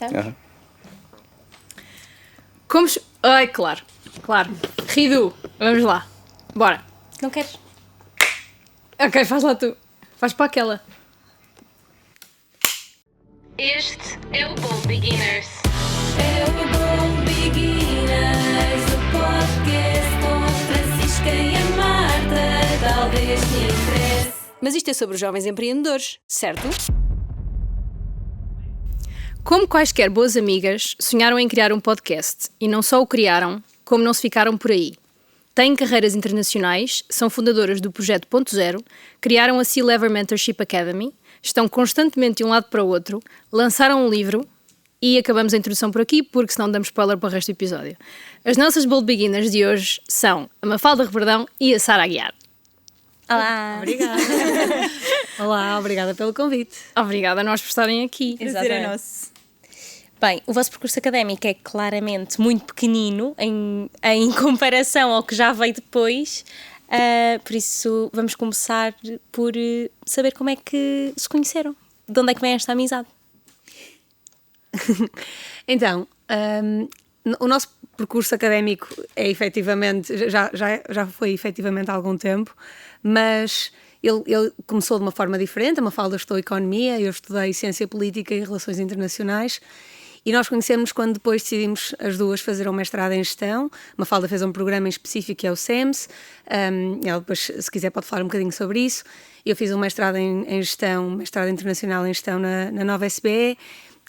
Uhum. Como... Ai, claro. Ridu, vamos lá. Bora. Não queres? Ok, faz lá tu. Faz para aquela. Este é o Bold Beginners. É o Bold Beginners, o podcast com a Francisca e a Marta. Talvez te interesse. Mas isto é sobre os jovens empreendedores, certo? Como quaisquer boas amigas, sonharam em criar um podcast e não só o criaram, como não se ficaram por aí. Têm carreiras internacionais, são fundadoras do projeto Ponto Zero, criaram a Sea Lever Mentorship Academy, estão constantemente de um lado para o outro, lançaram um livro e acabamos a introdução por aqui porque senão damos spoiler para o resto do episódio. As nossas Bold Beginners de hoje são a Mafalda Reverdão e a Sara Aguiar. Olá! Obrigada. Olá, obrigada pelo convite. Obrigada a nós por estarem aqui. Prazer é nosso. Bem, o vosso percurso académico é claramente muito pequenino em comparação ao que já veio depois, por isso vamos começar por saber como é que se conheceram, de onde é que vem esta amizade. Então, o nosso percurso académico é efetivamente, já foi efetivamente há algum tempo, mas ele começou de uma forma diferente. A Mafalda estudou Economia, eu estudei Ciência Política e Relações Internacionais. E nós conhecemos quando depois decidimos as duas fazer um mestrado em Gestão. Mafalda fez um programa em específico que é o SEMS. Ela depois, se quiser, pode falar um bocadinho sobre isso. Eu fiz um mestrado em Gestão, um mestrado internacional em Gestão na Nova SBE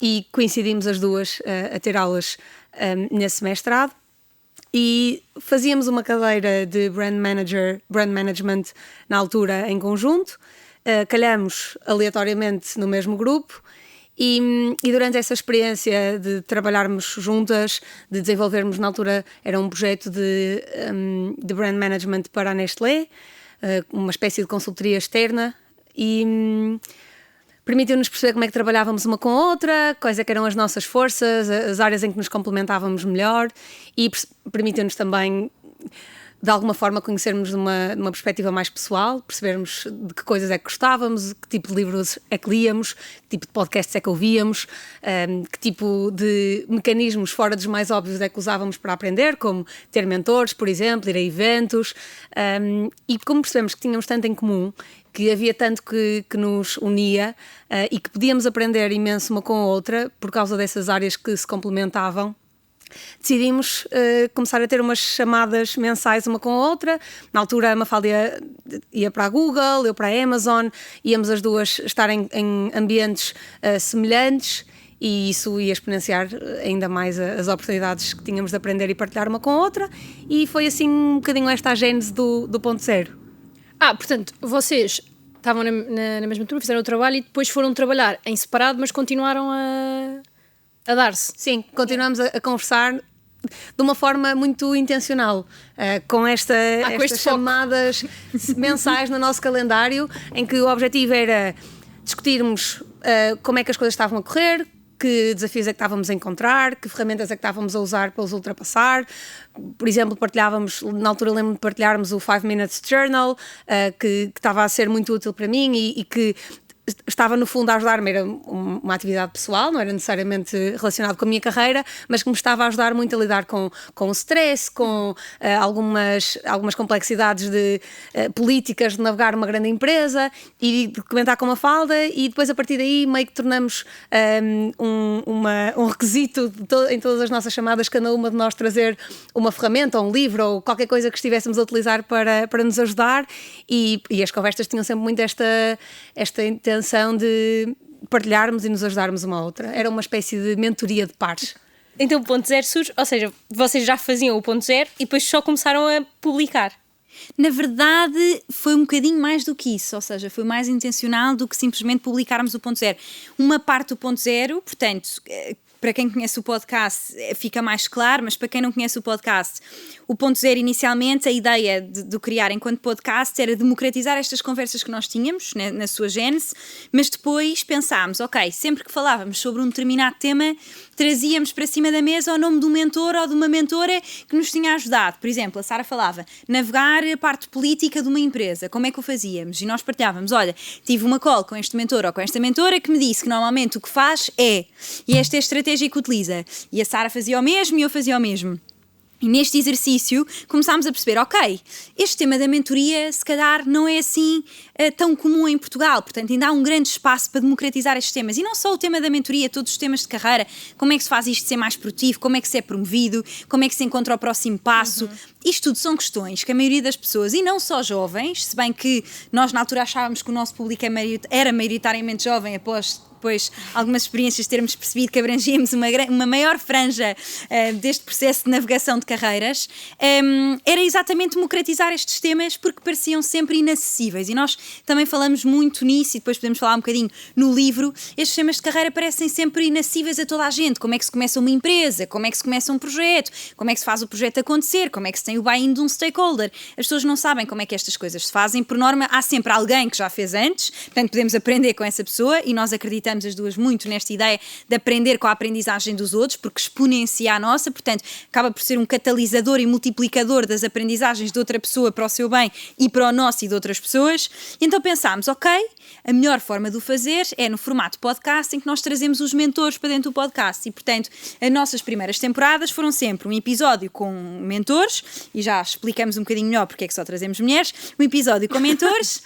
e coincidimos as duas a ter aulas nesse mestrado. E fazíamos uma cadeira de Brand Management na altura em conjunto. Calhamos aleatoriamente no mesmo grupo. E durante essa experiência de trabalharmos juntas, de desenvolvermos, na altura era um projeto de brand management para a Nestlé, uma espécie de consultoria externa, e permitiu-nos perceber como é que trabalhávamos uma com a outra, quais é que eram as nossas forças, as áreas em que nos complementávamos melhor, e permitiu-nos também, de alguma forma, conhecermos numa perspectiva mais pessoal, percebermos de que coisas é que gostávamos, que tipo de livros é que líamos, que tipo de podcasts é que ouvíamos, que tipo de mecanismos fora dos mais óbvios é que usávamos para aprender, como ter mentores, por exemplo, ir a eventos, e como percebemos que tínhamos tanto em comum, que havia tanto que nos unia e que podíamos aprender imenso uma com a outra por causa dessas áreas que se complementavam, decidimos começar a ter umas chamadas mensais uma com a outra. Na altura a Mafalda ia para a Google, eu para a Amazon, íamos as duas estar em ambientes semelhantes e isso ia exponenciar ainda mais as oportunidades que tínhamos de aprender e partilhar uma com a outra, e foi assim um bocadinho esta a gênese do Ponto Zero. Portanto, vocês estavam na mesma turma, fizeram o trabalho e depois foram trabalhar em separado, mas continuaram a dar-se. Sim, continuamos a conversar de uma forma muito intencional, com estas chamadas mensais no nosso calendário, em que o objetivo era discutirmos como é que as coisas estavam a correr, que desafios é que estávamos a encontrar, que ferramentas é que estávamos a usar para os ultrapassar. Por exemplo, partilhávamos, na altura lembro-me de partilharmos o 5 Minutes Journal, que estava a ser muito útil para mim e que estava no fundo a ajudar-me, era uma atividade pessoal, não era necessariamente relacionado com a minha carreira, mas que me estava a ajudar muito a lidar com o stress, com algumas complexidades políticas de navegar uma grande empresa e de comentar com a Mafalda, e depois a partir daí meio que tornamos um requisito em todas as nossas chamadas, cada uma de nós trazer uma ferramenta ou um livro ou qualquer coisa que estivéssemos a utilizar para nos ajudar, e as conversas tinham sempre muito esta intenção de partilharmos e nos ajudarmos uma à outra. Era uma espécie de mentoria de pares. Então o Ponto Zero surge, ou seja, vocês já faziam o Ponto Zero e depois só começaram a publicar. Na verdade, foi um bocadinho mais do que isso, ou seja, foi mais intencional do que simplesmente publicarmos o Ponto Zero. Uma parte do Ponto Zero, portanto, para quem conhece o podcast fica mais claro, mas para quem não conhece o podcast, o Ponto Zero inicialmente, a ideia de criar enquanto podcast era democratizar estas conversas que nós tínhamos, né, na sua gênese, mas depois pensámos, ok, sempre que falávamos sobre um determinado tema, trazíamos para cima da mesa o nome de um mentor ou de uma mentora que nos tinha ajudado. Por exemplo, a Sara falava navegar gerenciar a parte política de uma empresa, como é que o fazíamos? E nós partilhávamos, olha, tive uma call com este mentor ou com esta mentora que me disse que normalmente o que faz é, e esta é a estratégia que utiliza. E a Sara fazia o mesmo e eu fazia o mesmo. E neste exercício começámos a perceber, ok, este tema da mentoria se calhar não é assim tão comum em Portugal, portanto ainda há um grande espaço para democratizar estes temas. E não só o tema da mentoria, todos os temas de carreira, como é que se faz isto ser mais produtivo, como é que se é promovido, como é que se encontra o próximo passo. Isto tudo são questões que a maioria das pessoas, e não só jovens, se bem que nós na altura achávamos que o nosso público era maioritariamente jovem após depois algumas experiências termos percebido que abrangíamos uma maior franja deste processo de navegação de carreiras, era exatamente democratizar estes temas porque pareciam sempre inacessíveis e nós também falamos muito nisso e depois podemos falar um bocadinho no livro. Estes temas de carreira parecem sempre inacessíveis a toda a gente, como é que se começa uma empresa, como é que se começa um projeto, como é que se faz o projeto acontecer, como é que se tem o buy-in de um stakeholder. As pessoas não sabem como é que estas coisas se fazem, por norma há sempre alguém que já fez antes, portanto podemos aprender com essa pessoa e nós acreditamos as duas muito nesta ideia de aprender com a aprendizagem dos outros, porque exponencia a nossa, portanto, acaba por ser um catalisador e multiplicador das aprendizagens de outra pessoa para o seu bem e para o nosso e de outras pessoas. E então pensámos, ok, a melhor forma de o fazer é no formato podcast, em que nós trazemos os mentores para dentro do podcast e, portanto, as nossas primeiras temporadas foram sempre um episódio com mentores, e já explicamos um bocadinho melhor porque é que só trazemos mulheres, um episódio com mentores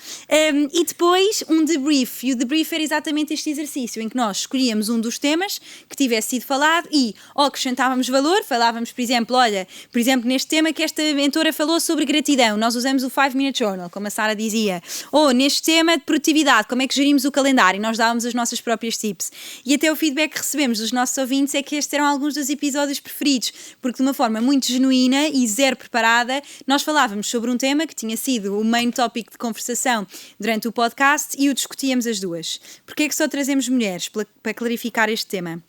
e depois um debrief, e o debrief era exatamente este exercício em que nós escolhíamos um dos temas que tivesse sido falado e ou acrescentávamos valor, falávamos, por exemplo, neste tema que esta mentora falou sobre gratidão, nós usamos o 5-Minute Journal, como a Sara dizia, ou neste tema de produtividade, como é que gerimos o calendário, e nós dávamos as nossas próprias tips. E até o feedback que recebemos dos nossos ouvintes é que estes eram alguns dos episódios preferidos, porque de uma forma muito genuína e zero preparada, nós falávamos sobre um tema que tinha sido o main topic de conversação durante o podcast e o discutíamos as duas. Porquê é que só trazemos mulheres? Para clarificar este tema.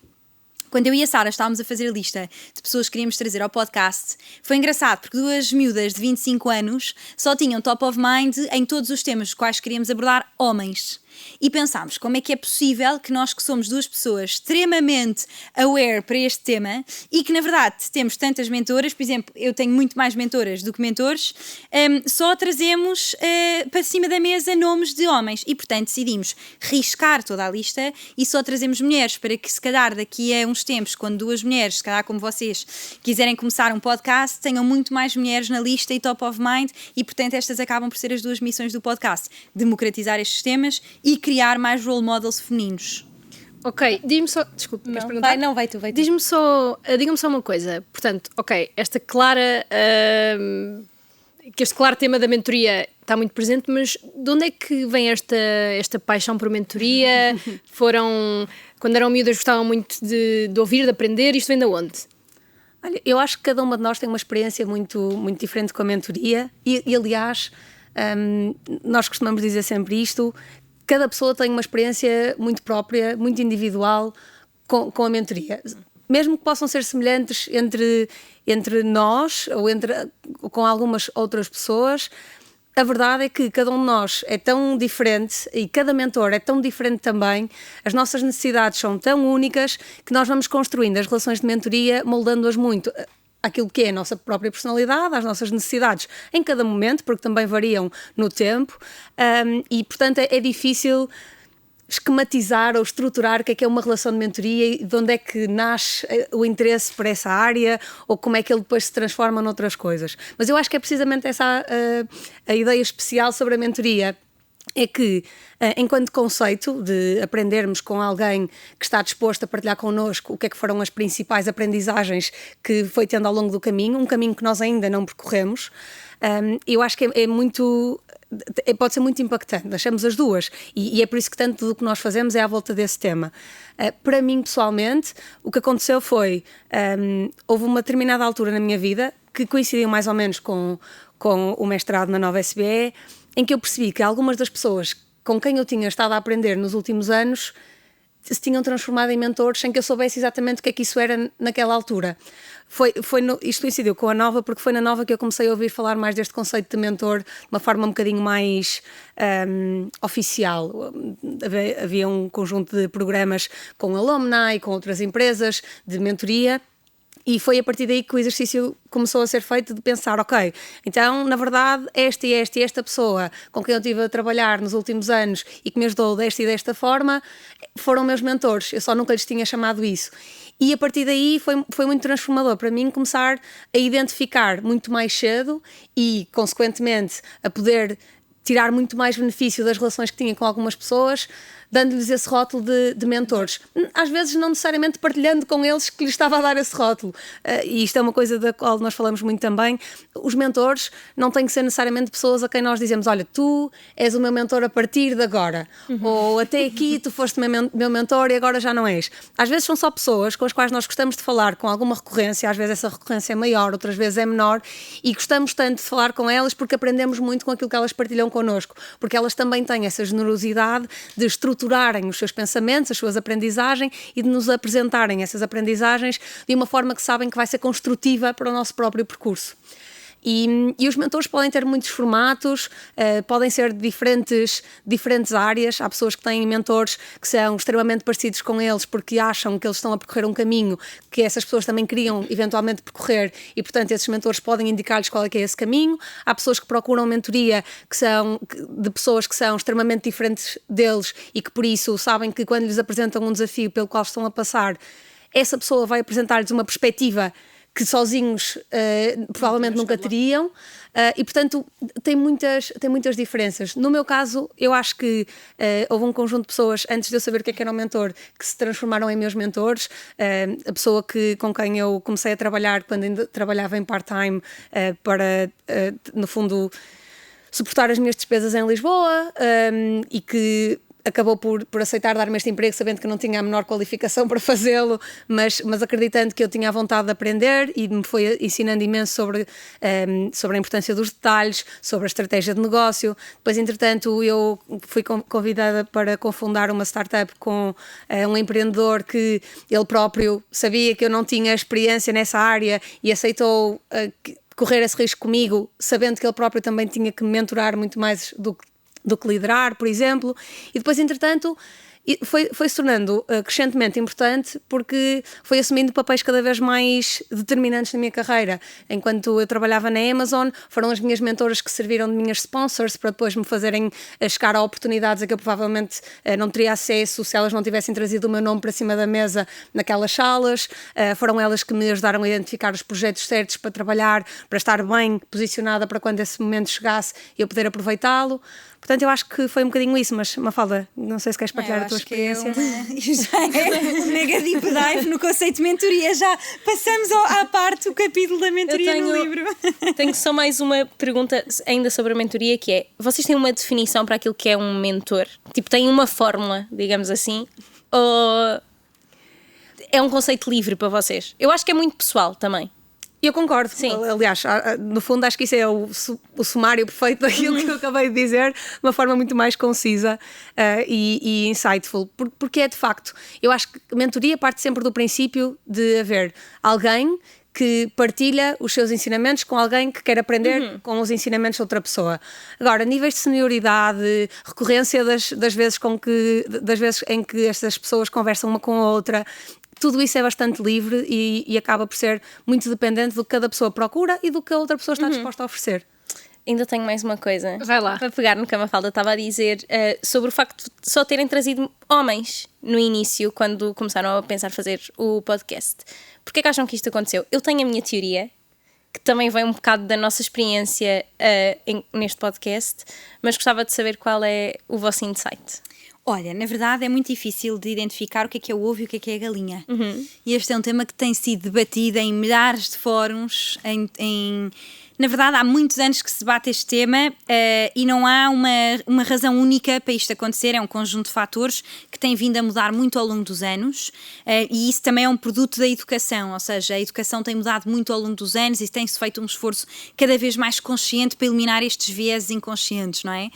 Quando eu e a Sara estávamos a fazer a lista de pessoas que queríamos trazer ao podcast, foi engraçado porque duas miúdas de 25 anos só tinham top of mind em todos os temas os quais queríamos abordar homens. E pensámos, como é que é possível que nós que somos duas pessoas extremamente aware para este tema e que na verdade temos tantas mentoras, por exemplo, eu tenho muito mais mentoras do que mentores, só trazemos para cima da mesa nomes de homens e portanto decidimos riscar toda a lista e só trazemos mulheres para que se calhar daqui a uns tempos, quando duas mulheres, se calhar como vocês, quiserem começar um podcast, tenham muito mais mulheres na lista e top of mind e portanto estas acabam por ser as duas missões do podcast, democratizar estes temas e criar mais role models femininos. Ok, diz-me só... Desculpa, queres perguntar? Vai tu. Diga-me só uma coisa. Portanto, ok, este claro tema da mentoria está muito presente, mas de onde é que vem esta paixão por mentoria? Quando eram miúdas gostavam muito de ouvir, de aprender, isto vem de onde? Olha, eu acho que cada uma de nós tem uma experiência muito, muito diferente com a mentoria e aliás, nós costumamos dizer sempre isto, cada pessoa tem uma experiência muito própria, muito individual com a mentoria. Mesmo que possam ser semelhantes entre nós ou com algumas outras pessoas, a verdade é que cada um de nós é tão diferente e cada mentor é tão diferente também, as nossas necessidades são tão únicas que nós vamos construindo as relações de mentoria, moldando-as muito aquilo que é a nossa própria personalidade, às nossas necessidades em cada momento, porque também variam no tempo, e portanto é difícil esquematizar ou estruturar o que é uma relação de mentoria e de onde é que nasce o interesse por essa área ou como é que ele depois se transforma noutras coisas. Mas eu acho que é precisamente essa a ideia especial sobre a mentoria, é que, enquanto conceito de aprendermos com alguém que está disposto a partilhar connosco o que é que foram as principais aprendizagens que foi tendo ao longo do caminho, um caminho que nós ainda não percorremos, eu acho que pode ser muito impactante, achamos as duas, e é por isso que tanto do que nós fazemos é à volta desse tema. Para mim, pessoalmente, o que aconteceu foi, houve uma determinada altura na minha vida, que coincidiu mais ou menos com o mestrado na Nova SBE, em que eu percebi que algumas das pessoas com quem eu tinha estado a aprender nos últimos anos se tinham transformado em mentores sem que eu soubesse exatamente o que é que isso era naquela altura. Isto coincidiu com a Nova, porque foi na Nova que eu comecei a ouvir falar mais deste conceito de mentor de uma forma um bocadinho mais oficial. Havia um conjunto de programas com alumni, com outras empresas de mentoria, E foi a partir daí que o exercício começou a ser feito de pensar, ok, então na verdade esta e esta pessoa com quem eu estive a trabalhar nos últimos anos e que me ajudou desta e desta forma foram meus mentores, eu só nunca lhes tinha chamado isso. E a partir daí foi muito transformador para mim começar a identificar muito mais cedo e, consequentemente, a poder tirar muito mais benefício das relações que tinha com algumas pessoas, dando-lhes esse rótulo de mentores. Às vezes não necessariamente partilhando com eles que lhes estava a dar esse rótulo. E isto é uma coisa da qual nós falamos muito também. Os mentores não têm que ser necessariamente pessoas a quem nós dizemos, olha, tu és o meu mentor a partir de agora. Ou até aqui tu foste meu mentor e agora já não és. Às vezes são só pessoas com as quais nós gostamos de falar com alguma recorrência, às vezes essa recorrência é maior, outras vezes é menor, e gostamos tanto de falar com elas porque aprendemos muito com aquilo que elas partilham connosco, porque elas também têm essa generosidade de estruturarem os seus pensamentos, as suas aprendizagens e de nos apresentarem essas aprendizagens de uma forma que sabem que vai ser construtiva para o nosso próprio percurso. E os mentores podem ter muitos formatos, podem ser de diferentes áreas. Há pessoas que têm mentores que são extremamente parecidos com eles porque acham que eles estão a percorrer um caminho que essas pessoas também queriam eventualmente percorrer e, portanto, esses mentores podem indicar-lhes qual é que é esse caminho. Há pessoas que procuram mentoria de pessoas que são extremamente diferentes deles e que, por isso, sabem que quando lhes apresentam um desafio pelo qual estão a passar, essa pessoa vai apresentar-lhes uma perspectiva que sozinhos provavelmente nunca teriam, e portanto tem muitas diferenças. No meu caso, eu acho que houve um conjunto de pessoas, antes de eu saber o que era um mentor, que se transformaram em meus mentores. A pessoa com quem eu comecei a trabalhar quando ainda trabalhava em part-time para, no fundo, suportar as minhas despesas em Lisboa, e que acabou por aceitar dar-me este emprego sabendo que não tinha a menor qualificação para fazê-lo, mas acreditando que eu tinha a vontade de aprender e me foi ensinando imenso sobre a importância dos detalhes, sobre a estratégia de negócio. Depois, entretanto, eu fui convidada para cofundar uma startup com um empreendedor que ele próprio sabia que eu não tinha experiência nessa área e aceitou correr esse risco comigo, sabendo que ele próprio também tinha que me mentorar muito mais do que liderar, por exemplo, e depois, entretanto, foi se tornando crescentemente importante porque foi assumindo papéis cada vez mais determinantes na minha carreira. Enquanto eu trabalhava na Amazon, foram as minhas mentoras que serviram de minhas sponsors para depois me fazerem chegar a oportunidades a que eu provavelmente não teria acesso se elas não tivessem trazido o meu nome para cima da mesa naquelas salas. Foram elas que me ajudaram a identificar os projetos certos para trabalhar, para estar bem posicionada para quando esse momento chegasse e eu poder aproveitá-lo. Portanto, eu acho que foi um bocadinho isso, mas Mafalda, não sei se queres partilhar a tua experiência. Já é um mega deep dive no conceito de mentoria. Já passamos à parte o capítulo da mentoria no livro. Tenho só mais uma pergunta ainda sobre a mentoria, que é, vocês têm uma definição para aquilo que é um mentor? Tipo, têm uma fórmula, digamos assim? Ou é um conceito livre para vocês? Eu acho que é muito pessoal também. Eu concordo. Sim. Aliás, no fundo acho que isso é o sumário perfeito daquilo que eu acabei de dizer, de uma forma muito mais concisa e insightful, porque é de facto, eu acho que a mentoria parte sempre do princípio de haver alguém que partilha os seus ensinamentos com alguém que quer aprender com os ensinamentos de outra pessoa. Agora, níveis de senioridade, recorrência das vezes em que estas pessoas conversam uma com a outra, tudo isso é bastante livre e acaba por ser muito dependente do que cada pessoa procura e do que a outra pessoa está disposta a oferecer. Ainda tenho mais uma coisa. Vai lá. Para pegar no que a Mafalda estava a dizer sobre o facto de só terem trazido homens no início, quando começaram a pensar fazer o podcast. Porquê que acham que isto aconteceu? Eu tenho a minha teoria, que também vem um bocado da nossa experiência neste podcast, mas gostava de saber qual é o vosso insight. Olha, na verdade é muito difícil de identificar o que é o ovo e o que é a galinha. E este é um tema que tem sido debatido em milhares de fóruns, na verdade há muitos anos que se debate este tema e não há uma razão única para isto acontecer, é um conjunto de fatores que tem vindo a mudar muito ao longo dos anos e isso também é um produto da educação, ou seja, a educação tem mudado muito ao longo dos anos e tem-se feito um esforço cada vez mais consciente para eliminar estes vieses inconscientes, não é?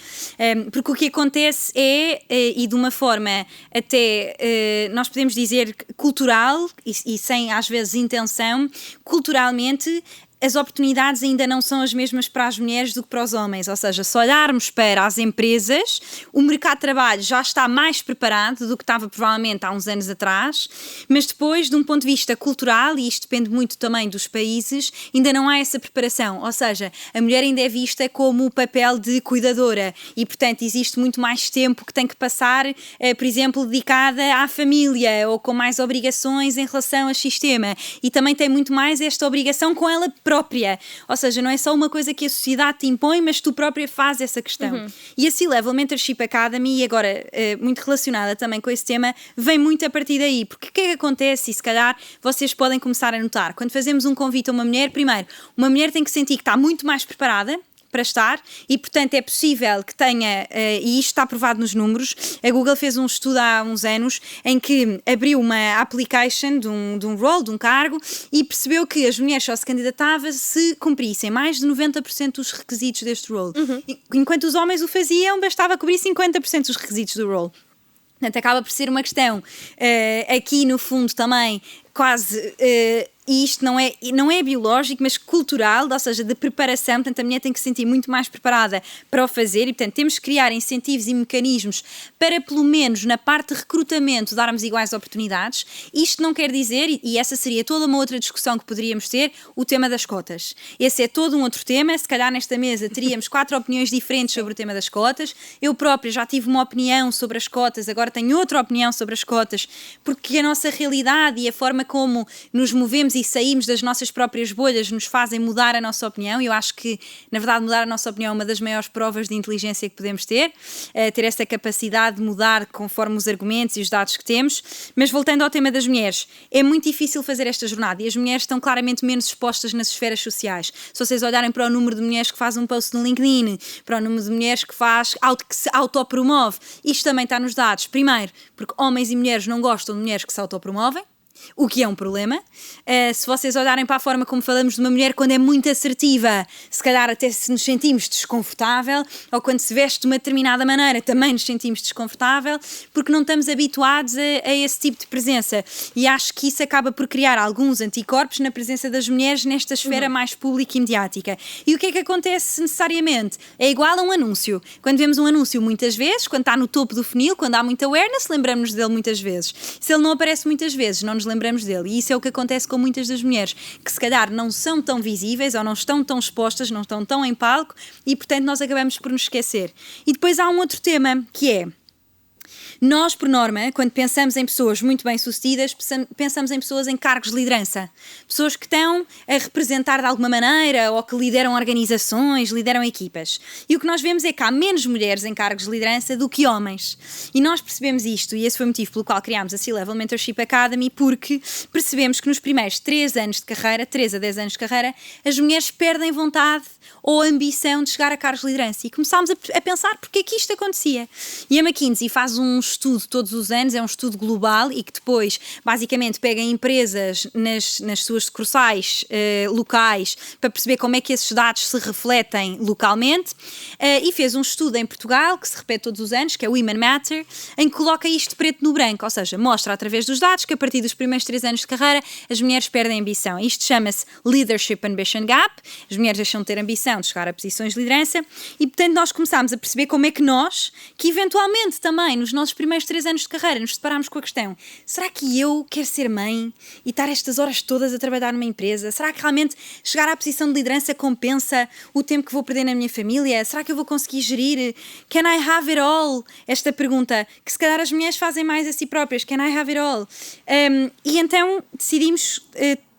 Porque o que acontece e de uma forma até, nós podemos dizer cultural e sem às vezes intenção, culturalmente as oportunidades ainda não são as mesmas para as mulheres do que para os homens, ou seja, se olharmos para as empresas, o mercado de trabalho já está mais preparado do que estava provavelmente há uns anos atrás, mas depois, de um ponto de vista cultural, e isto depende muito também dos países, ainda não há essa preparação, ou seja, a mulher ainda é vista como o papel de cuidadora e, portanto, existe muito mais tempo que tem que passar, por exemplo, dedicada à família ou com mais obrigações em relação ao sistema, e também tem muito mais esta obrigação com ela própria, ou seja, não é só uma coisa que a sociedade te impõe, mas tu própria fazes essa questão. E a C-Level Mentorship Academy, e agora muito relacionada também com esse tema, vem muito a partir daí, porque o que é que acontece, e se calhar vocês podem começar a notar, quando fazemos um convite a uma mulher, primeiro, uma mulher tem que sentir que está muito mais preparada para estar e, portanto, é possível que tenha, e isto está provado nos números, a Google fez um estudo há uns anos em que abriu uma application de um role, de um cargo, e percebeu que as mulheres só se candidatavam se cumprissem mais de 90% dos requisitos deste role. Enquanto os homens o faziam, bastava cobrir 50% dos requisitos do role. Portanto, acaba por ser uma questão, aqui no fundo também, quase... e isto não é biológico, mas cultural, ou seja, de preparação, portanto a mulher tem que se sentir muito mais preparada para o fazer e, portanto, temos que criar incentivos e mecanismos para, pelo menos na parte de recrutamento, darmos iguais oportunidades. Isto não quer dizer, e essa seria toda uma outra discussão que poderíamos ter, o tema das cotas. Esse é todo um outro tema, se calhar nesta mesa teríamos 4 opiniões diferentes sobre o tema das cotas. Eu própria já tive uma opinião sobre as cotas, agora tenho outra opinião sobre as cotas, porque a nossa realidade e a forma como nos movemos e saímos das nossas próprias bolhas nos fazem mudar a nossa opinião. Eu acho que, na verdade, mudar a nossa opinião é uma das maiores provas de inteligência que podemos ter essa capacidade de mudar conforme os argumentos e os dados que temos. Mas voltando ao tema das mulheres, é muito difícil fazer esta jornada e as mulheres estão claramente menos expostas nas esferas sociais. Se vocês olharem para o número de mulheres que faz um post no LinkedIn, para o número de mulheres que se autopromove, isto também está nos dados. Primeiro, porque homens e mulheres não gostam de mulheres que se autopromovem, o que é um problema. Se vocês olharem para a forma como falamos de uma mulher quando é muito assertiva, se calhar até se nos sentimos desconfortável, ou quando se veste de uma determinada maneira também nos sentimos desconfortável, porque não estamos habituados a esse tipo de presença, e acho que isso acaba por criar alguns anticorpos na presença das mulheres nesta esfera mais pública e mediática. E o que é que acontece necessariamente? É igual a um anúncio. Quando vemos um anúncio muitas vezes, quando está no topo do funil, quando há muita awareness, lembramos-nos dele muitas vezes. Se ele não aparece muitas vezes, não nos lembramos dele, e isso é o que acontece com muitas das mulheres, que se calhar não são tão visíveis ou não estão tão expostas, não estão tão em palco, e portanto nós acabamos por nos esquecer. E depois há um outro tema, que é: nós, por norma, quando pensamos em pessoas muito bem-sucedidas, pensamos em pessoas em cargos de liderança. Pessoas que estão a representar de alguma maneira ou que lideram organizações, lideram equipas. E o que nós vemos é que há menos mulheres em cargos de liderança do que homens. E nós percebemos isto, e esse foi o motivo pelo qual criámos a C-Level Mentorship Academy, porque percebemos que nos primeiros 3 anos de carreira, 3 a 10 anos de carreira, as mulheres perdem vontade ou ambição de chegar a cargos de liderança. E começámos a pensar porque é que isto acontecia. E a McKinsey faz um estudo todos os anos, é um estudo global e que depois basicamente pega em empresas nas suas sucursais locais para perceber como é que esses dados se refletem localmente, e fez um estudo em Portugal que se repete todos os anos, que é o Women Matter, em que coloca isto preto no branco, ou seja, mostra através dos dados que a partir dos primeiros 3 anos de carreira as mulheres perdem ambição. Isto chama-se Leadership Ambition Gap. As mulheres deixam de ter ambição de chegar a posições de liderança e, portanto, nós começámos a perceber como é que nós, que eventualmente também nos nossos primeiros 3 anos de carreira nos deparámos com a questão: será que eu quero ser mãe e estar estas horas todas a trabalhar numa empresa? Será que realmente chegar à posição de liderança compensa o tempo que vou perder na minha família? Será que eu vou conseguir gerir? Can I have it all? Esta pergunta que se calhar as mulheres fazem mais a si próprias. Can I have it all? E então decidimos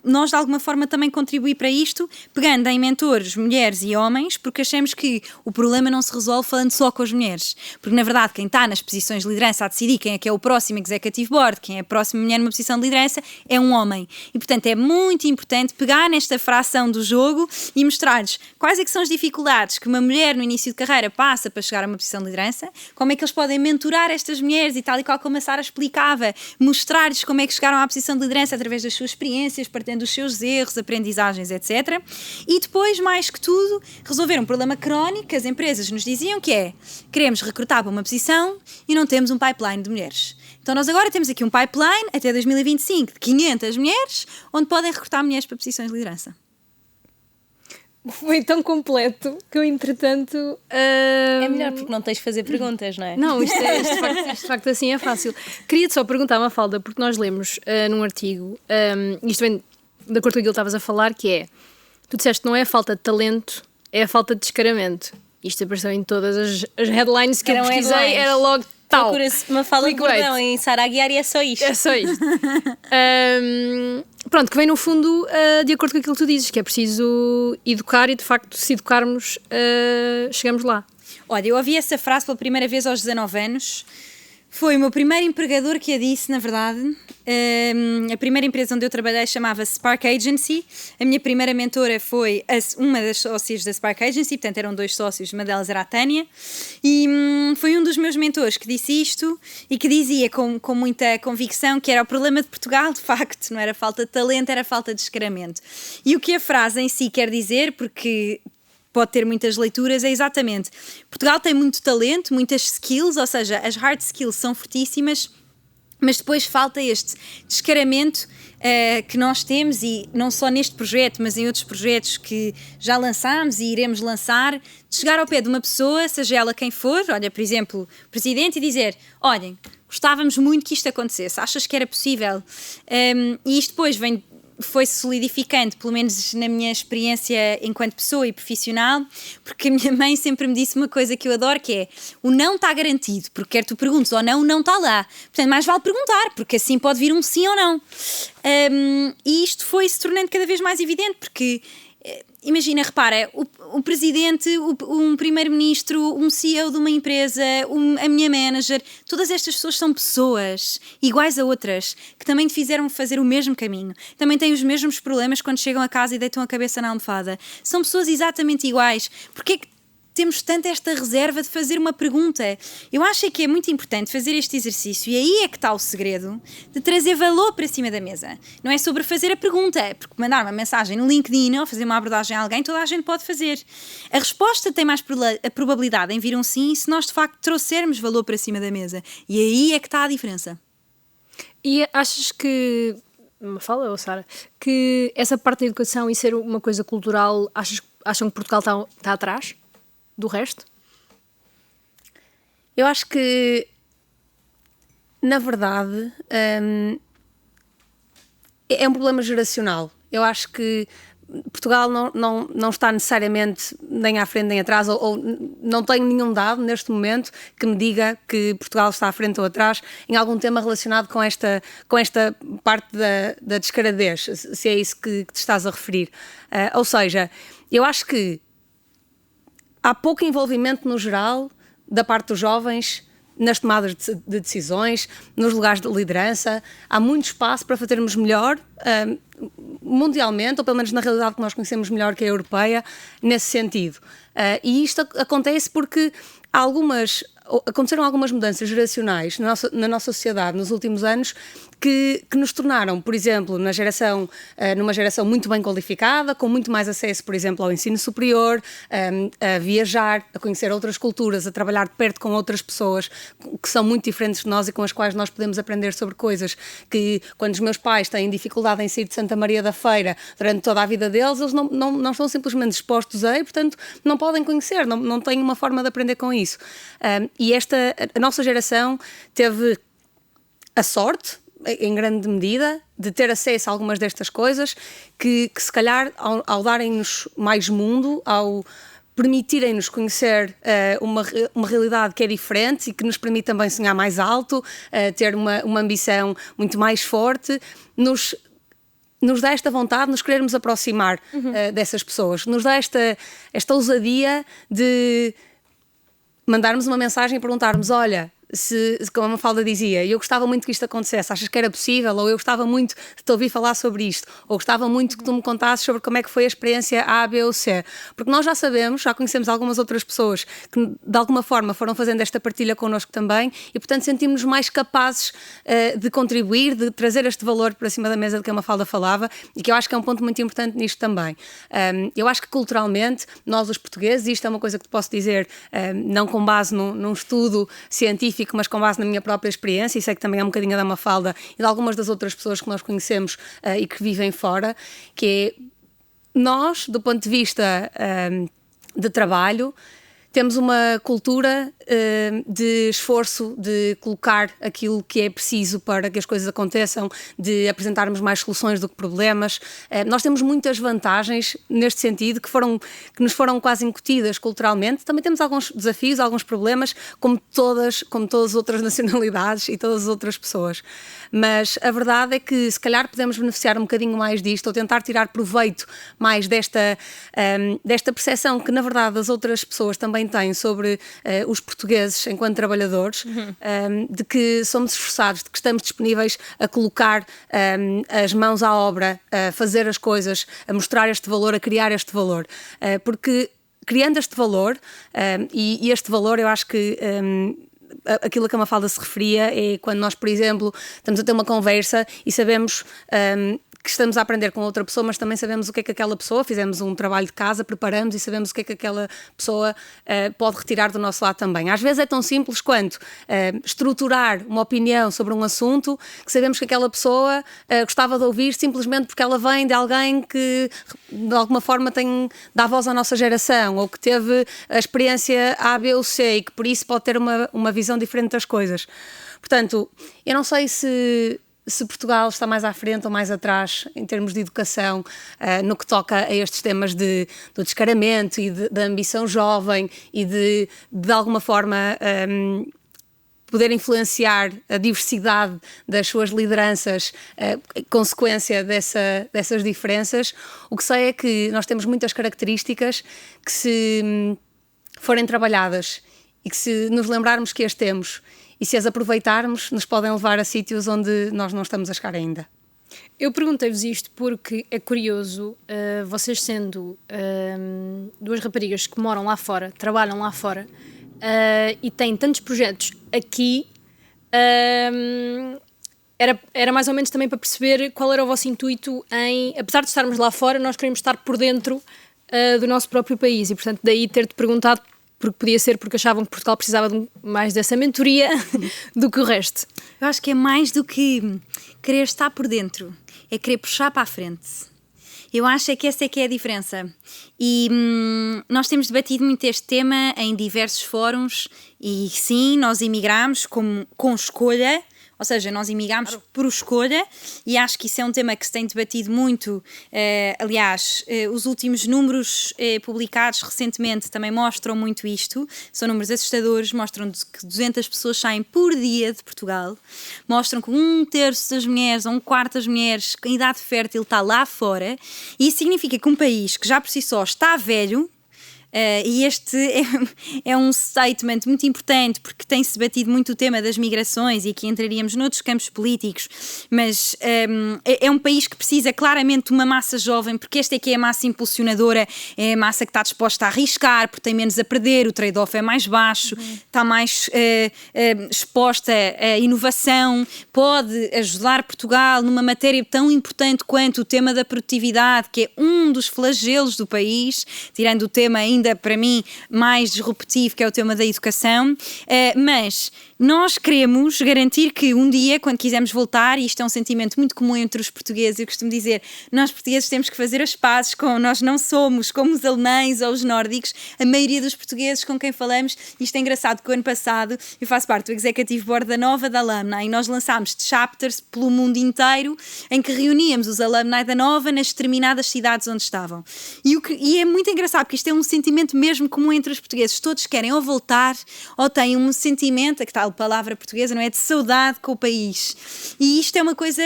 nós de alguma forma também contribuir para isto, pegando em mentores, mulheres e homens, porque achamos que o problema não se resolve falando só com as mulheres, porque na verdade quem está nas posições de liderança a decidir quem é que é o próximo executive board, quem é a próxima mulher numa posição de liderança, é um homem. E portanto é muito importante pegar nesta fração do jogo e mostrar-lhes quais é que são as dificuldades que uma mulher no início de carreira passa para chegar a uma posição de liderança, como é que eles podem mentorar estas mulheres e tal e qual como a Sara explicava, mostrar-lhes como é que chegaram à posição de liderança através das suas experiências, dos seus erros, aprendizagens, etc. E depois, mais que tudo, resolver um problema crónico que as empresas nos diziam, que é: queremos recrutar para uma posição e não temos um pipeline de mulheres. Então nós agora temos aqui um pipeline até 2025 de 500 mulheres, onde podem recrutar mulheres para posições de liderança. foi tão completo que eu, entretanto... É melhor porque não tens de fazer perguntas, não é? Não, isto de facto assim é fácil. Queria-te só perguntar, Mafalda, porque nós lemos num artigo, isto vem de acordo com aquilo que estavas a falar, que é, tu disseste que não é a falta de talento, é a falta de descaramento. Isto apareceu em todas as headlines que eu pesquisei, headlines. era logo tal. Procura-se uma fala de Clickbait. bordão em Sara Aguiar e é só isto. É só isto. Pronto, que vem no fundo de acordo com aquilo que tu dizes, que é preciso educar e de facto se educarmos chegamos lá. Olha, eu ouvi essa frase pela primeira vez aos 19 anos. Foi o meu primeiro empregador que a disse, na verdade. A primeira empresa onde eu trabalhei chamava-se Spark Agency. A minha primeira mentora foi uma das sócias da Spark Agency, portanto eram 2 sócios, uma delas era a Tânia. E foi um dos meus mentores que disse isto e que dizia com muita convicção que era o problema de Portugal, de facto, não era falta de talento, era falta de descaramento. E o que a frase em si quer dizer, porque pode ter muitas leituras, é exatamente: Portugal tem muito talento, muitas skills, ou seja, as hard skills são fortíssimas, mas depois falta este descaramento que nós temos, e não só neste projeto, mas em outros projetos que já lançámos e iremos lançar, de chegar ao pé de uma pessoa, seja ela quem for, olha, por exemplo, o presidente, e dizer: olhem, gostávamos muito que isto acontecesse, achas que era possível? E isto depois foi-se solidificando, pelo menos na minha experiência enquanto pessoa e profissional, porque a minha mãe sempre me disse uma coisa que eu adoro, que é: o não está garantido, porque quer tu perguntes ou não, o não está lá. Portanto, mais vale perguntar, porque assim pode vir um sim ou não. E isto foi-se tornando cada vez mais evidente, porque... imagina, repara, o presidente, um primeiro-ministro, um CEO de uma empresa, a minha manager, todas estas pessoas são pessoas iguais a outras, que também te fizeram fazer o mesmo caminho, também têm os mesmos problemas quando chegam a casa e deitam a cabeça na almofada. São pessoas exatamente iguais. Porquê que temos tanto esta reserva de fazer uma pergunta? Eu acho que é muito importante fazer este exercício, e aí é que está o segredo de trazer valor para cima da mesa. Não é sobre fazer a pergunta, porque mandar uma mensagem no LinkedIn ou fazer uma abordagem a alguém, toda a gente pode fazer. A resposta tem mais a probabilidade em vir um sim se nós de facto trouxermos valor para cima da mesa, e aí é que está a diferença. E achas que, fala ou Sara, que essa parte da educação e ser uma coisa cultural, acham que Portugal está atrás do resto? Eu acho que, na verdade, é um problema geracional. Eu acho que Portugal não está necessariamente nem à frente nem atrás, ou não tenho nenhum dado neste momento que me diga que Portugal está à frente ou atrás em algum tema relacionado com esta parte da descaradez, se é isso que te estás a referir. Ou seja, eu acho que há pouco envolvimento no geral da parte dos jovens nas tomadas de decisões, nos lugares de liderança. Há muito espaço para fazermos melhor mundialmente, ou pelo menos na realidade que nós conhecemos melhor, que é a europeia, nesse sentido. E isto acontece porque aconteceram algumas mudanças geracionais na nossa sociedade nos últimos anos que nos tornaram, por exemplo, numa geração muito bem qualificada, com muito mais acesso, por exemplo, ao ensino superior, a viajar, a conhecer outras culturas, a trabalhar de perto com outras pessoas que são muito diferentes de nós e com as quais nós podemos aprender sobre coisas que, quando os meus pais têm dificuldade em sair de Santa Maria da Feira durante toda a vida deles, eles não estão simplesmente dispostos a ir, portanto, não podem conhecer, não têm uma forma de aprender com isso. E a nossa geração teve a sorte, em grande medida, de ter acesso a algumas destas coisas que se calhar, ao darem-nos mais mundo, ao permitirem-nos conhecer uma realidade que é diferente e que nos permite também sonhar mais alto, ter uma ambição muito mais forte, nos dá esta vontade de nos querermos aproximar dessas pessoas, nos dá esta ousadia de mandarmos uma mensagem e perguntarmos: olha, como a Mafalda dizia, eu gostava muito que isto acontecesse, achas que era possível? Ou eu gostava muito de te ouvir falar sobre isto, ou gostava muito que tu me contasses sobre como é que foi a experiência A, B ou C. Porque nós já conhecemos algumas outras pessoas que de alguma forma foram fazendo esta partilha connosco também, e portanto sentimos-nos mais capazes de contribuir, de trazer este valor para cima da mesa de que a Mafalda falava, e que eu acho que é um ponto muito importante nisto também. Eu acho que culturalmente, nós os portugueses, e isto é uma coisa que te posso dizer, não com base num estudo científico, mas com base na minha própria experiência, e sei que também é um bocadinho da Mafalda e de algumas das outras pessoas que nós conhecemos e que vivem fora, que é nós, do ponto de vista de trabalho, temos uma cultura de esforço, de colocar aquilo que é preciso para que as coisas aconteçam, de apresentarmos mais soluções do que problemas. Nós temos muitas vantagens neste sentido que nos foram quase incutidas culturalmente. Também temos alguns desafios, alguns problemas, como todas as outras nacionalidades e todas as outras pessoas. Mas a verdade é que se calhar podemos beneficiar um bocadinho mais disto ou tentar tirar proveito mais desta percepção que na verdade as outras pessoas também têm sobre os portugueses enquanto trabalhadores, de que somos esforçados, de que estamos disponíveis a colocar as mãos à obra, a fazer as coisas, a mostrar este valor, a criar este valor. Porque criando este valor, e este valor eu acho que aquilo que a Mafalda se referia é quando nós, por exemplo, estamos a ter uma conversa e sabemos que estamos a aprender com outra pessoa, mas também sabemos o que é que aquela pessoa, fizemos um trabalho de casa, preparamos e sabemos o que é que aquela pessoa pode retirar do nosso lado também. Às vezes é tão simples quanto estruturar uma opinião sobre um assunto que sabemos que aquela pessoa gostava de ouvir simplesmente porque ela vem de alguém que de alguma forma dá voz à nossa geração ou que teve a experiência A, B ou C e que por isso pode ter uma visão diferente das coisas. Portanto, eu não sei se Portugal está mais à frente ou mais atrás em termos de educação no que toca a estes temas do descaramento e da ambição jovem e de alguma forma poder influenciar a diversidade das suas lideranças, consequência dessas diferenças. O que sei é que nós temos muitas características que, se forem trabalhadas e que se nos lembrarmos que as temos e se as aproveitarmos, nos podem levar a sítios onde nós não estamos a chegar ainda. Eu perguntei-vos isto porque é curioso, vocês sendo duas raparigas que moram lá fora, trabalham lá fora e têm tantos projetos aqui, era mais ou menos também para perceber qual era o vosso intuito em, apesar de estarmos lá fora, nós queremos estar por dentro do nosso próprio país e, portanto, daí ter-te perguntado porque podia ser porque achavam que Portugal precisava mais dessa mentoria do que o resto. Eu acho que é mais do que querer estar por dentro, é querer puxar para a frente. Eu acho que essa é que é a diferença. E nós temos debatido muito este tema em diversos fóruns e sim, nós emigramos com escolha. Ou seja, nós emigramos por escolha e acho que isso é um tema que se tem debatido muito. Aliás, os últimos números publicados recentemente também mostram muito isto. São números assustadores, mostram que 200 pessoas saem por dia de Portugal. Mostram que 1/3 das mulheres ou 1/4 das mulheres em idade fértil está lá fora. E isso significa que um país que já por si só está velho, e este é um statement muito importante porque tem-se debatido muito o tema das migrações e aqui entraríamos noutros campos políticos, mas é um país que precisa claramente de uma massa jovem, porque esta é que é a massa impulsionadora, é a massa que está disposta a arriscar porque tem menos a perder, o trade-off é mais baixo, está mais exposta à inovação, pode ajudar Portugal numa matéria tão importante quanto o tema da produtividade, que é um dos flagelos do país, tirando o tema ainda para mim mais disruptivo, que é o tema da educação, mas nós queremos garantir que um dia, quando quisermos voltar, e isto é um sentimento muito comum entre os portugueses, eu costumo dizer, nós portugueses temos que fazer as pazes com, nós não somos como os alemães ou os nórdicos, a maioria dos portugueses com quem falamos, isto é engraçado, que o ano passado eu faço parte do Executive Board da Nova da Alumni e nós lançámos chapters pelo mundo inteiro em que reuníamos os alumni da Nova nas determinadas cidades onde estavam. E é muito engraçado, porque isto é um sentimento mesmo comum entre os portugueses, todos querem ou voltar ou têm um sentimento, que tal palavra portuguesa, não é? De saudade com o país. E isto é uma coisa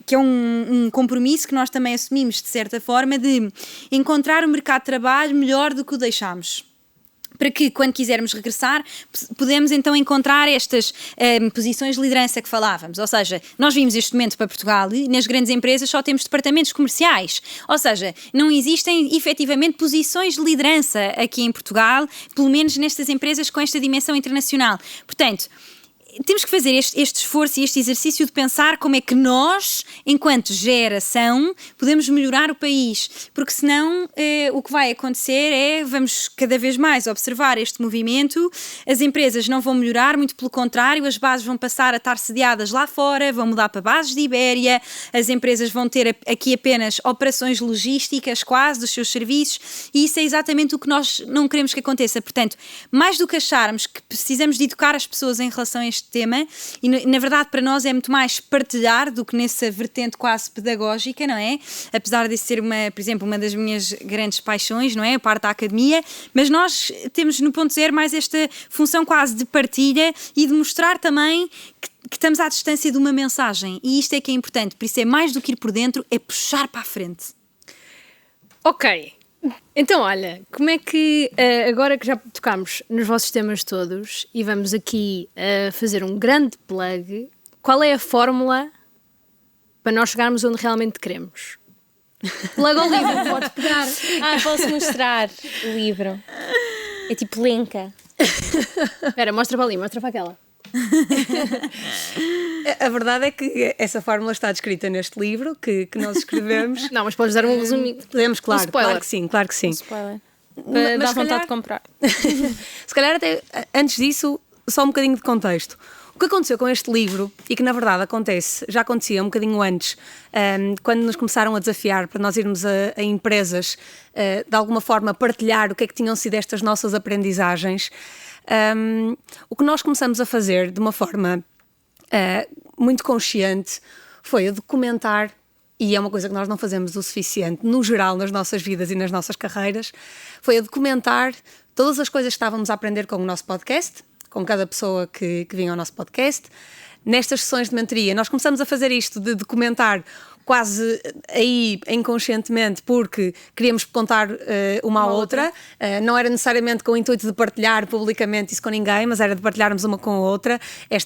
que é um compromisso que nós também assumimos, de certa forma, de encontrar o mercado de trabalho melhor do que o deixámos. Para que, quando quisermos regressar, podemos então encontrar estas posições de liderança que falávamos. Ou seja, nós vimos este momento para Portugal e nas grandes empresas só temos departamentos comerciais. Ou seja, não existem efetivamente posições de liderança aqui em Portugal, pelo menos nestas empresas com esta dimensão internacional. Portanto, temos que fazer este esforço e este exercício de pensar como é que nós, enquanto geração, podemos melhorar o país, porque senão o que vai acontecer é, vamos cada vez mais observar este movimento, as empresas não vão melhorar, muito pelo contrário, as bases vão passar a estar sediadas lá fora, vão mudar para bases de Ibéria, as empresas vão ter aqui apenas operações logísticas quase dos seus serviços, e isso é exatamente o que nós não queremos que aconteça. Portanto, mais do que acharmos que precisamos de educar as pessoas em relação a este tema, e na verdade para nós é muito mais partilhar do que nessa vertente quase pedagógica, não é? Apesar de ser, por exemplo, uma das minhas grandes paixões, não é? A parte da academia, mas nós temos no ponto zero mais esta função quase de partilha e de mostrar também que estamos à distância de uma mensagem, e isto é que é importante, por isso é mais do que ir por dentro, é puxar para a frente. Ok, então olha, como é que agora que já tocámos nos vossos temas todos e vamos aqui fazer um grande plug, qual é a fórmula para nós chegarmos onde realmente queremos? Plug ao livro, podes pegar. Posso mostrar o livro. É tipo Lenca. Espera, mostra para ali, mostra para aquela. A verdade é que essa fórmula está descrita neste livro que nós escrevemos. Não, mas podes dar um resumo. Podemos, claro, Um spoiler. claro que sim. Spoiler. Mas Dá se vontade calhar- de comprar. Se calhar até antes disso, só um bocadinho de contexto. O que aconteceu com este livro, e que na verdade já acontecia um bocadinho antes, quando nos começaram a desafiar para nós irmos a empresas, de alguma forma partilhar o que é que tinham sido estas nossas aprendizagens, o que nós começamos a fazer de uma forma muito consciente foi a documentar, e é uma coisa que nós não fazemos o suficiente, no geral, nas nossas vidas e nas nossas carreiras, foi a documentar todas as coisas que estávamos a aprender com o nosso podcast, com cada pessoa que vinha ao nosso podcast. Nestas sessões de mentoria, nós começamos a fazer isto de documentar quase aí inconscientemente, porque queríamos contar uma à outra. Não era necessariamente com o intuito de partilhar publicamente isso com ninguém, mas era de partilharmos uma com a outra.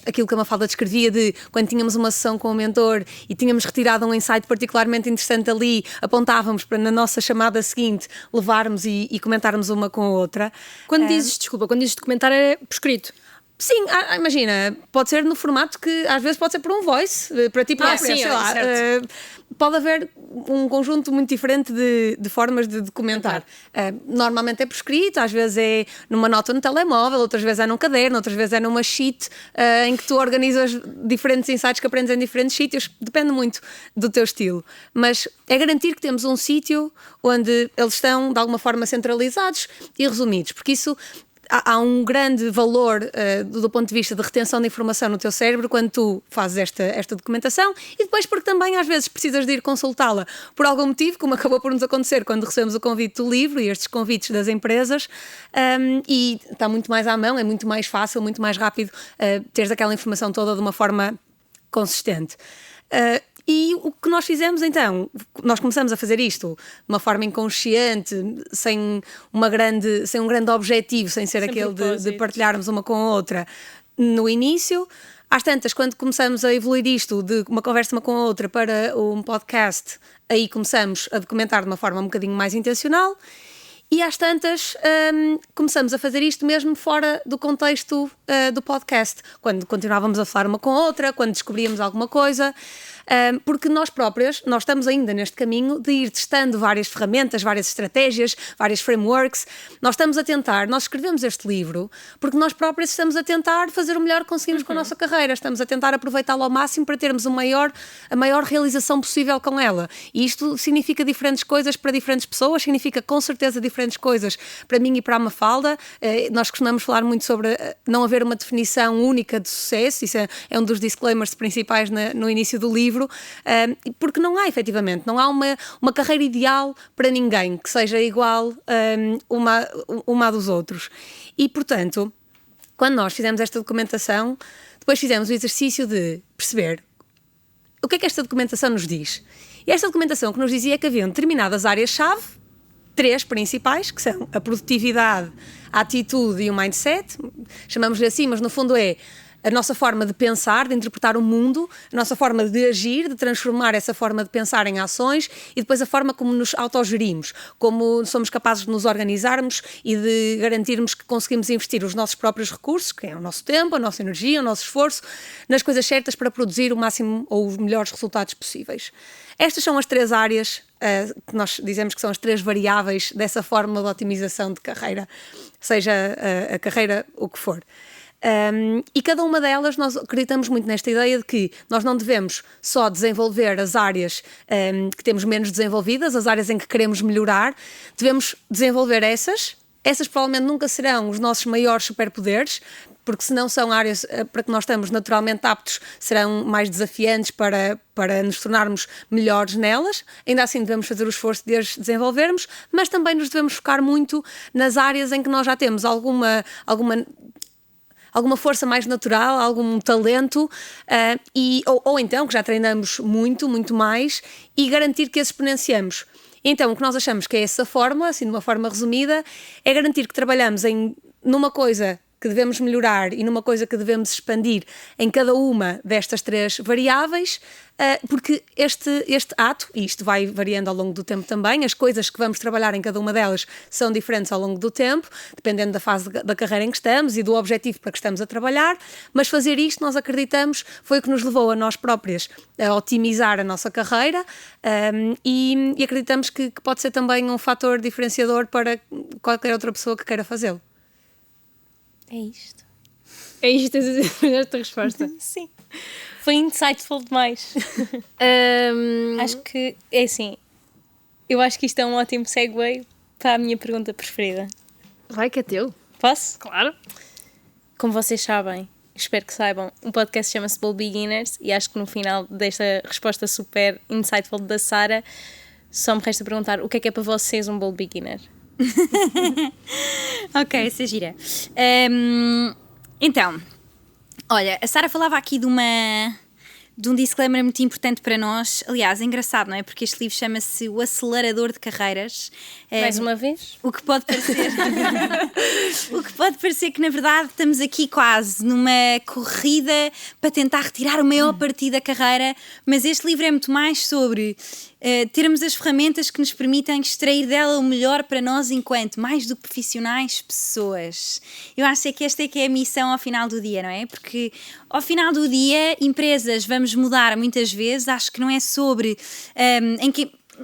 Aquilo que a Mafalda descrevia de quando tínhamos uma sessão com o mentor e tínhamos retirado um insight particularmente interessante ali, apontávamos para na nossa chamada seguinte levarmos e comentarmos uma com a outra. Quando dizes documentar é por escrito. Sim, imagina, pode ser no formato que às vezes pode ser por um voice, para ti própria, sim, sei lá. certo. Pode haver um conjunto muito diferente de formas de documentar. Normalmente é por escrito, às vezes é numa nota no telemóvel, outras vezes é num caderno, outras vezes é numa sheet em que tu organizas diferentes insights que aprendes em diferentes sítios, depende muito do teu estilo. Mas é garantir que temos um sítio onde eles estão de alguma forma centralizados e resumidos, porque isso... Há um grande valor do ponto de vista de retenção de informação no teu cérebro quando tu fazes esta documentação, e depois porque também às vezes precisas de ir consultá-la por algum motivo, como acabou por nos acontecer quando recebemos o convite do livro e estes convites das empresas, e está muito mais à mão, é muito mais fácil, muito mais rápido teres aquela informação toda de uma forma consistente. E o que nós fizemos então, nós começamos a fazer isto de uma forma inconsciente, sem um grande objetivo, sem ser aquele de partilharmos uma com a outra no início. Às tantas, quando começamos a evoluir isto de uma conversa uma com a outra para um podcast, aí começamos a documentar de uma forma um bocadinho mais intencional. E às tantas começamos a fazer isto mesmo fora do contexto do podcast, quando continuávamos a falar uma com a outra, quando descobríamos alguma coisa, porque nós próprias, nós estamos ainda neste caminho de ir testando várias ferramentas, várias estratégias, vários frameworks. Nós escrevemos este livro porque nós próprias estamos a tentar fazer o melhor que conseguimos com a nossa carreira, estamos a tentar aproveitá-la ao máximo para termos a maior realização possível com ela. E isto significa diferentes coisas para diferentes pessoas, significa com certeza diferentes coisas para mim e para a Mafalda. Nós costumamos falar muito sobre não haver uma definição única de sucesso, isso é um dos disclaimers principais no início do livro, porque não há, efetivamente, não há uma carreira ideal para ninguém que seja igual uma dos outros. E, portanto, quando nós fizemos esta documentação, depois fizemos o exercício de perceber o que é que esta documentação nos diz. E esta documentação que nos dizia que haviam determinadas áreas-chave, 3 principais, que são a produtividade, a atitude e o mindset, chamamos-lhe assim, mas no fundo é a nossa forma de pensar, de interpretar o mundo, a nossa forma de agir, de transformar essa forma de pensar em ações e depois a forma como nos autogerimos, como somos capazes de nos organizarmos e de garantirmos que conseguimos investir os nossos próprios recursos, que é o nosso tempo, a nossa energia, o nosso esforço, nas coisas certas para produzir o máximo ou os melhores resultados possíveis. Estas são as 3 áreas que nós dizemos que são as 3 variáveis dessa forma de otimização de carreira, seja a carreira o que for. E cada uma delas, nós acreditamos muito nesta ideia de que nós não devemos só desenvolver as áreas que temos menos desenvolvidas, as áreas em que queremos melhorar, devemos desenvolver essas provavelmente nunca serão os nossos maiores superpoderes, porque se não são áreas para que nós estamos naturalmente aptos, serão mais desafiantes para nos tornarmos melhores nelas. Ainda assim devemos fazer o esforço de as desenvolvermos, mas também nos devemos focar muito nas áreas em que nós já temos alguma força mais natural, algum talento, ou então que já treinamos muito mais, e garantir que as exponenciamos. Então, o que nós achamos que é essa fórmula, assim de uma forma resumida, é garantir que trabalhamos numa coisa que devemos melhorar e numa coisa que devemos expandir em cada uma destas 3 variáveis, porque este ato, e isto vai variando ao longo do tempo também, as coisas que vamos trabalhar em cada uma delas são diferentes ao longo do tempo, dependendo da fase da carreira em que estamos e do objetivo para que estamos a trabalhar, mas fazer isto, nós acreditamos, foi o que nos levou a nós próprias a otimizar a nossa carreira, e acreditamos que pode ser também um fator diferenciador para qualquer outra pessoa que queira fazê-lo. É isto. É isto, tens a dizer esta resposta. Sim. Foi insightful demais. Acho que, é assim, eu acho que isto é um ótimo segue para a minha pergunta preferida. Vai que é teu. Posso? Claro. Como vocês sabem, espero que saibam, o podcast chama-se Bold Beginners e acho que no final desta resposta super insightful da Sara, só me resta perguntar o que é para vocês um Bold Beginner? Ok, essa é gira. Então, olha, a Sara falava aqui de um disclaimer muito importante para nós. Aliás, é engraçado, não é? Porque este livro chama-se O Acelerador de Carreiras. Mais uma vez? O que pode parecer o que pode parecer que na verdade estamos aqui quase numa corrida para tentar retirar o maior partido da carreira, mas este livro é muito mais sobre termos as ferramentas que nos permitem extrair dela o melhor para nós enquanto, mais do que profissionais, pessoas. Eu acho que esta é que é a missão ao final do dia, não é? Porque ao final do dia, empresas vamos mudar muitas vezes, acho que não é sobre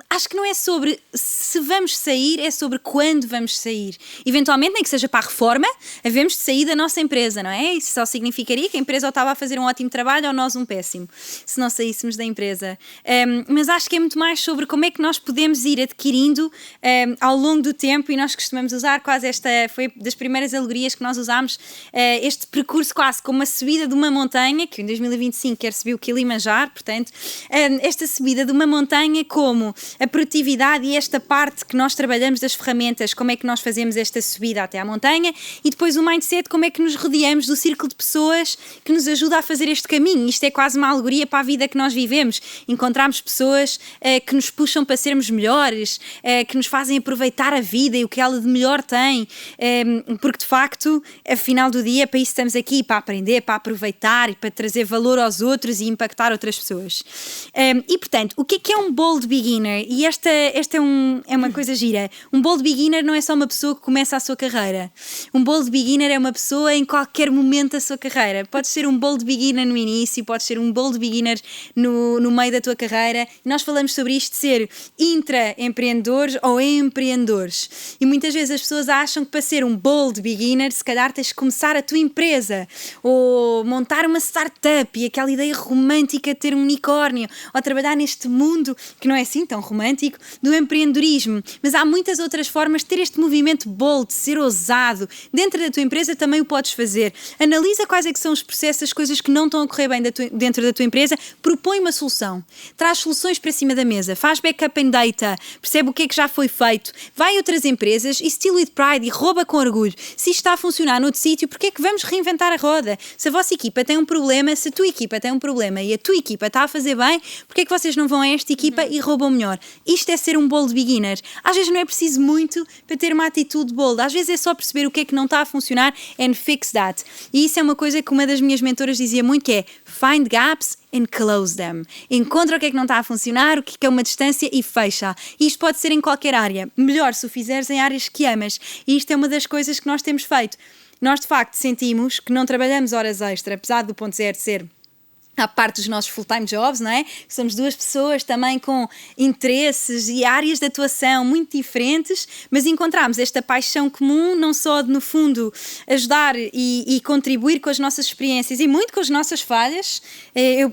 acho que não é sobre se vamos sair, é sobre quando vamos sair. Eventualmente, nem que seja para a reforma, havemos de sair da nossa empresa, não é? Isso só significaria que a empresa ou estava a fazer um ótimo trabalho ou nós um péssimo, se não saíssemos da empresa. Mas acho que é muito mais sobre como é que nós podemos ir adquirindo ao longo do tempo, e nós costumamos usar quase foi das primeiras alegorias que nós usámos, este percurso quase como uma subida de uma montanha, que em 2025 quer subir o Kilimanjaro, portanto, esta subida de uma montanha como a produtividade e esta parte que nós trabalhamos das ferramentas, como é que nós fazemos esta subida até à montanha, e depois o mindset, como é que nos rodeamos do círculo de pessoas que nos ajuda a fazer este caminho. Isto é quase uma alegoria para a vida que nós vivemos. Encontramos pessoas que nos puxam para sermos melhores, que nos fazem aproveitar a vida e o que ela de melhor tem, porque de facto, ao final do dia, para isso estamos aqui, para aprender, para aproveitar e para trazer valor aos outros e impactar outras pessoas. E portanto, o que é um bold beginner? E esta é uma coisa gira. Um bold beginner não é só uma pessoa que começa a sua carreira. Um bold beginner é uma pessoa em qualquer momento da sua carreira. Pode ser um bold beginner no início, pode ser um bold beginner no meio da tua carreira. E nós falamos sobre isto de ser intraempreendedores ou empreendedores. E muitas vezes as pessoas acham que para ser um bold beginner, se calhar tens de começar a tua empresa ou montar uma startup, e aquela ideia romântica de ter um unicórnio ou trabalhar neste mundo que não é assim tão romântico, do empreendedorismo. Mas há muitas outras formas de ter este movimento bold, de ser ousado. Dentro da tua empresa também o podes fazer. Analisa quais é que são os processos, as coisas que não estão a correr bem dentro da tua empresa, propõe uma solução. Traz soluções para cima da mesa, faz backup em data, percebe o que é que já foi feito, vai a outras empresas e steal with pride e rouba com orgulho. Se isto está a funcionar noutro sítio, porque é que vamos reinventar a roda? Se a vossa equipa tem um problema, se a tua equipa tem um problema e a tua equipa está a fazer bem, porque é que vocês não vão a esta equipa e roubam melhor? melhor. Isto é ser um bold beginner. Às vezes não é preciso muito para ter uma atitude bold. Às vezes é só perceber o que é que não está a funcionar and fix that. E isso é uma coisa que uma das minhas mentoras dizia muito, que é find gaps and close them. Encontra o que é que não está a funcionar, o que é uma distância e fecha. E isto pode ser em qualquer área. Melhor se o fizeres em áreas que amas. E isto é uma das coisas que nós temos feito. Nós, de facto, sentimos que não trabalhamos horas extra, apesar do ponto zero ser à parte dos nossos full-time jobs, não é? Somos duas pessoas também com interesses e áreas de atuação muito diferentes, mas encontramos esta paixão comum, não só de, no fundo, ajudar e contribuir com as nossas experiências e muito com as nossas falhas.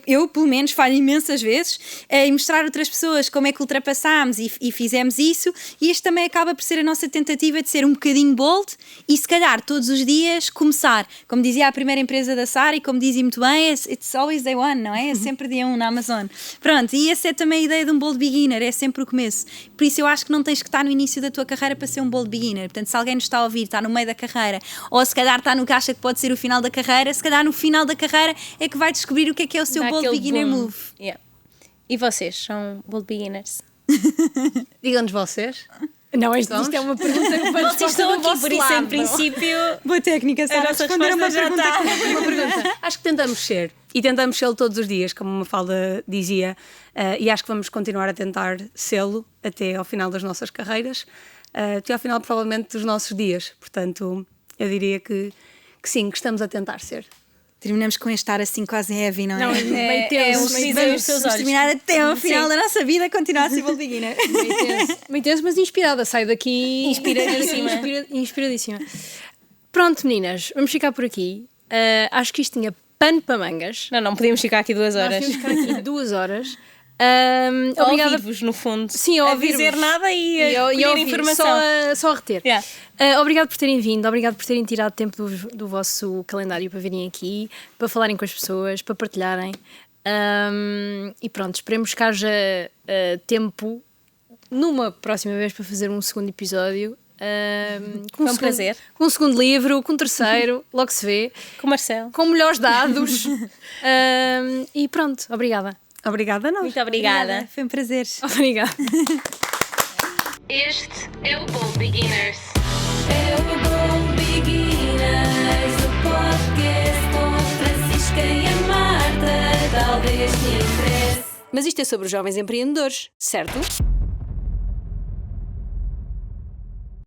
Eu pelo menos, falho imensas vezes, e mostrar a outras pessoas como é que ultrapassámos e fizemos isso, e isto também acaba por ser a nossa tentativa de ser um bocadinho bold e, se calhar, todos os dias começar. Como dizia a primeira empresa da Sara e como dizia muito bem, it's always day one, não é? É sempre dia 1 na Amazon. Pronto, e essa é também a ideia de um bold beginner, é sempre o começo. Por isso eu acho que não tens que estar no início da tua carreira para ser um bold beginner. Portanto, se alguém nos está a ouvir, está no meio da carreira, ou se calhar está no que acha que pode ser o final da carreira, se calhar no final da carreira é que vai descobrir o que é o seu Dá bold aquele beginner boom. move. Yeah. E vocês são bold beginners? Digam-nos vocês. Não, isto é uma pergunta que Vocês estão aqui, por isso, em princípio, Boa técnica, a Sara, nossa responder uma resposta já pergunta. está. Uma pergunta. Acho que tentamos ser. E tentamos sê-lo todos os dias, como a Mafalda dizia. E acho que vamos continuar a tentar sê-lo até ao final das nossas carreiras. Até ao final, provavelmente, dos nossos dias. Portanto, eu diria que sim, que estamos a tentar ser. Terminamos com este ar assim quase heavy, não é? Não, meio tenso, meio meio tenso. tenso. Os teus Vamos olhos. terminar até ao final Sim. da nossa vida continuar a ser bold beginner. Meio tenso, mas inspirada. Saio daqui Inspiradíssima. Inspiradíssima. Pronto, meninas, vamos ficar por aqui. Acho que isto tinha pano para mangas. Não podíamos ficar aqui 2 Nós horas. temos que ficar aqui 2 horas. A Obrigada. ouvir-vos, no fundo. Sim, a ouvir-vos. dizer nada e a e colher ouvir, informação. Só a reter. Yeah. Obrigado por terem vindo, obrigado por terem tirado tempo do vosso calendário para virem aqui, para falarem com as pessoas, para partilharem. E pronto, esperemos que haja tempo numa próxima vez para fazer um segundo episódio. Com Foi um prazer. Com um segundo livro, com um terceiro, logo se vê. Com o Marcelo. Com melhores dados. E pronto, obrigada. Obrigada a nós. Muito obrigada. Foi um prazer. Obrigada. Este é o Bold Beginners. É o Bold Beginners, o podcast com a Francisca e a Marta. Talvez te interesse. Mas isto é sobre os jovens empreendedores, certo?